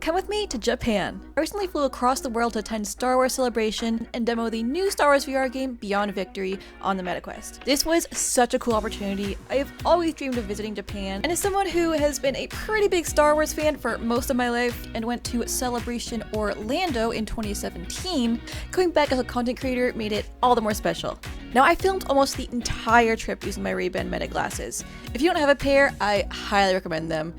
come with me to Japan. I recently flew across the world to attend Star Wars Celebration and demo the new Star Wars VR game Beyond Victory on the MetaQuest. This was such a cool opportunity. I have always dreamed of visiting Japan, and as someone who has been a pretty big Star Wars fan for most of my life and went to Celebration Orlando in 2017, going back as a content creator made it all the more special. Now, I filmed almost the entire trip using my Ray-Ban Meta glasses. If you don't have a pair, I highly recommend them.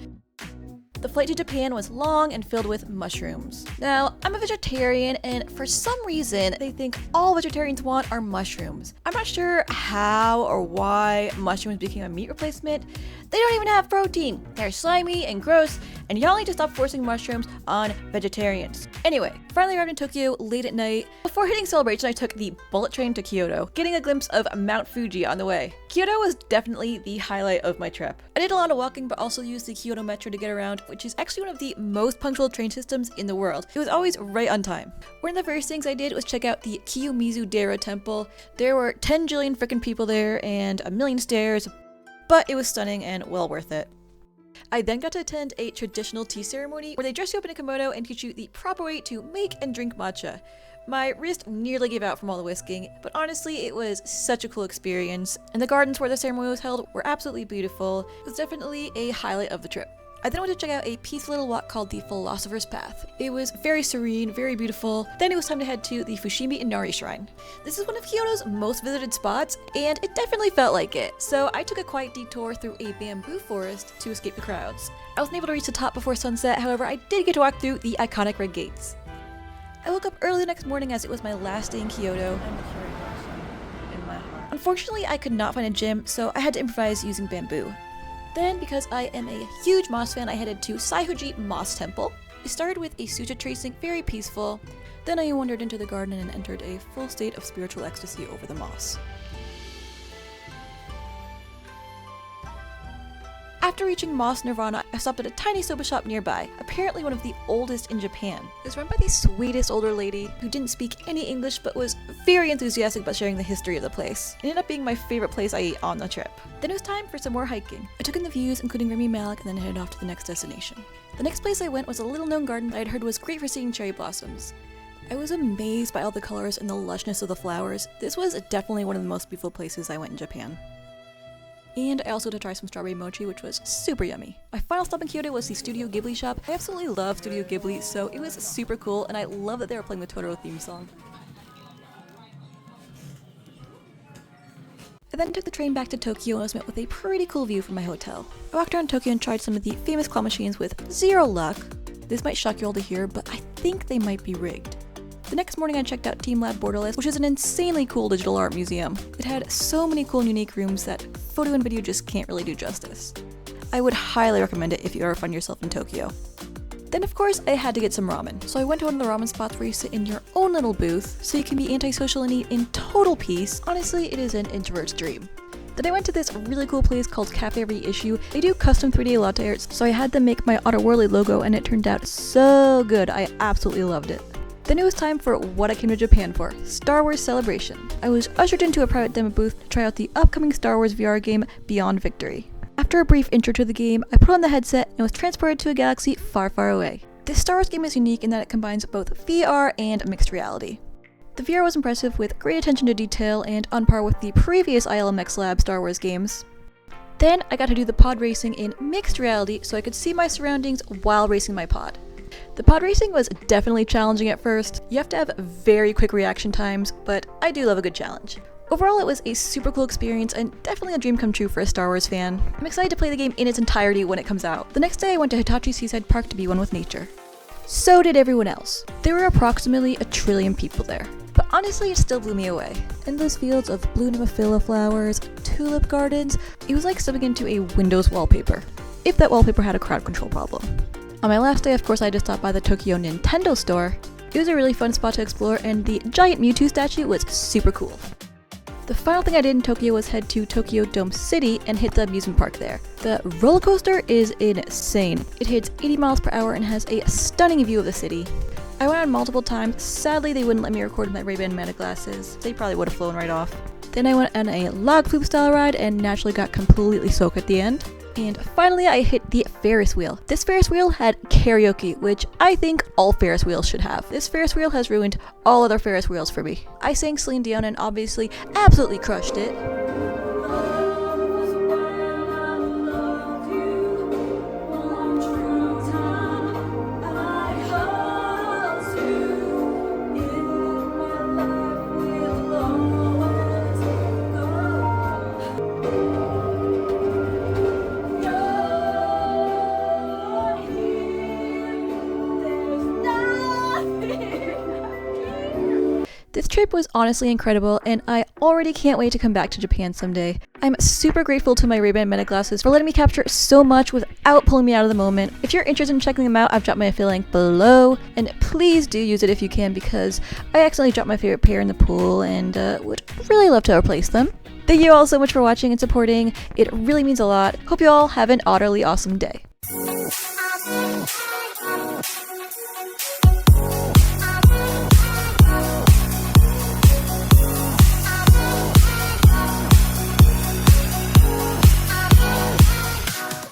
The flight to Japan was long and filled with mushrooms. Now, I'm a vegetarian, and for some reason, they think all vegetarians want are mushrooms. I'm not sure how or why mushrooms became a meat replacement. They don't even have protein. They're slimy and gross, and y'all need to stop forcing mushrooms on vegetarians. Anyway, finally arrived in Tokyo late at night. Before hitting Celebration, I took the bullet train to Kyoto, getting a glimpse of Mount Fuji on the way. Kyoto was definitely the highlight of my trip. I did a lot of walking, but also used the Kyoto Metro to get around, which is actually one of the most punctual train systems in the world. It was always right on time. One of the first things I did was check out the Kiyomizu-dera temple. There were 10 jillion freaking people there and a million stairs, but it was stunning and well worth it. I then got to attend a traditional tea ceremony where they dress you up in a kimono and teach you the proper way to make and drink matcha. My wrist nearly gave out from all the whisking, but honestly, it was such a cool experience, and the gardens where the ceremony was held were absolutely beautiful. It was definitely a highlight of the trip. I then went to check out a peaceful little walk called the Philosopher's Path. It was very serene, very beautiful. Then it was time to head to the Fushimi Inari Shrine. This is one of Kyoto's most visited spots, and it definitely felt like it. So I took a quiet detour through a bamboo forest to escape the crowds. I wasn't able to reach the top before sunset, however I did get to walk through the iconic red gates. I woke up early the next morning as it was my last day in Kyoto. Unfortunately, I could not find a gym, so I had to improvise using bamboo. Then, because I am a huge moss fan, I headed to Saihoji Moss Temple. I started with a sutra tracing, very peaceful. Then I wandered into the garden and entered a full state of spiritual ecstasy over the moss. After reaching Moss Nirvana, I stopped at a tiny soba shop nearby, apparently one of the oldest in Japan. It was run by the sweetest older lady who didn't speak any English but was very enthusiastic about sharing the history of the place. It ended up being my favorite place I ate on the trip. Then it was time for some more hiking. I took in the views, including Remy Malik, and then headed off to the next destination. The next place I went was a little-known garden that I'd heard was great for seeing cherry blossoms. I was amazed by all the colors and the lushness of the flowers. This was definitely one of the most beautiful places I went in Japan. And I also got to try some strawberry mochi, which was super yummy. My final stop in Kyoto was the Studio Ghibli shop. I absolutely love Studio Ghibli, so it was super cool, and I love that they were playing the Totoro theme song. I then took the train back to Tokyo and was met with a pretty cool view from my hotel. I walked around Tokyo and tried some of the famous claw machines with zero luck. This might shock you all to hear, but I think they might be rigged. The next morning I checked out Team Lab Borderless, which is an insanely cool digital art museum. It had so many cool and unique rooms that photo and video just can't really do justice. I would highly recommend it if you ever find yourself in Tokyo. Then of course I had to get some ramen, so I went to one of the ramen spots where you sit in your own little booth, so you can be antisocial and eat in total peace. Honestly, it is an introvert's dream. Then I went to this really cool place called Cafe Reissue. They do custom 3D latte arts, so I had them make my Otter Worley logo, and it turned out so good. I absolutely loved it. Then it was time for what I came to Japan for, Star Wars Celebration. I was ushered into a private demo booth to try out the upcoming Star Wars VR game, Beyond Victory. After a brief intro to the game, I put on the headset and was transported to a galaxy far, far away. This Star Wars game is unique in that it combines both VR and mixed reality. The VR was impressive with great attention to detail and on par with the previous ILMX Lab Star Wars games. Then I got to do the pod racing in mixed reality so I could see my surroundings while racing my pod. The pod racing was definitely challenging at first. You have to have very quick reaction times, but I do love a good challenge. Overall, it was a super cool experience and definitely a dream come true for a Star Wars fan. I'm excited to play the game in its entirety when it comes out. The next day I went to Hitachi Seaside Park to be one with nature. So did everyone else. There were approximately 1 trillion people there. But honestly, it still blew me away. Endless fields of blue nemophila flowers, tulip gardens. It was like stepping into a Windows wallpaper, if that wallpaper had a crowd control problem. On my last day, of course, I just stopped by the Tokyo Nintendo store. It was a really fun spot to explore, and the giant Mewtwo statue was super cool. The final thing I did in Tokyo was head to Tokyo Dome City and hit the amusement park there. The roller coaster is insane. It hits 80 miles per hour and has a stunning view of the city. I went on multiple times. Sadly, they wouldn't let me record with my Ray-Ban Meta glasses. They probably would have flown right off. Then I went on a log flume style ride and naturally got completely soaked at the end. And finally, I hit the Ferris wheel. This Ferris wheel had karaoke, which I think all Ferris wheels should have. This Ferris wheel has ruined all other Ferris wheels for me. I sang Celine Dion and obviously absolutely crushed it. This trip was honestly incredible, and I already can't wait to come back to Japan someday. I'm super grateful to my Ray-Ban Meta glasses for letting me capture so much without pulling me out of the moment. If you're interested in checking them out, I've dropped my affiliate link below, and please do use it if you can, because I accidentally dropped my favorite pair in the pool and would really love to replace them. Thank you all so much for watching and supporting. It really means a lot. Hope you all have an utterly awesome day.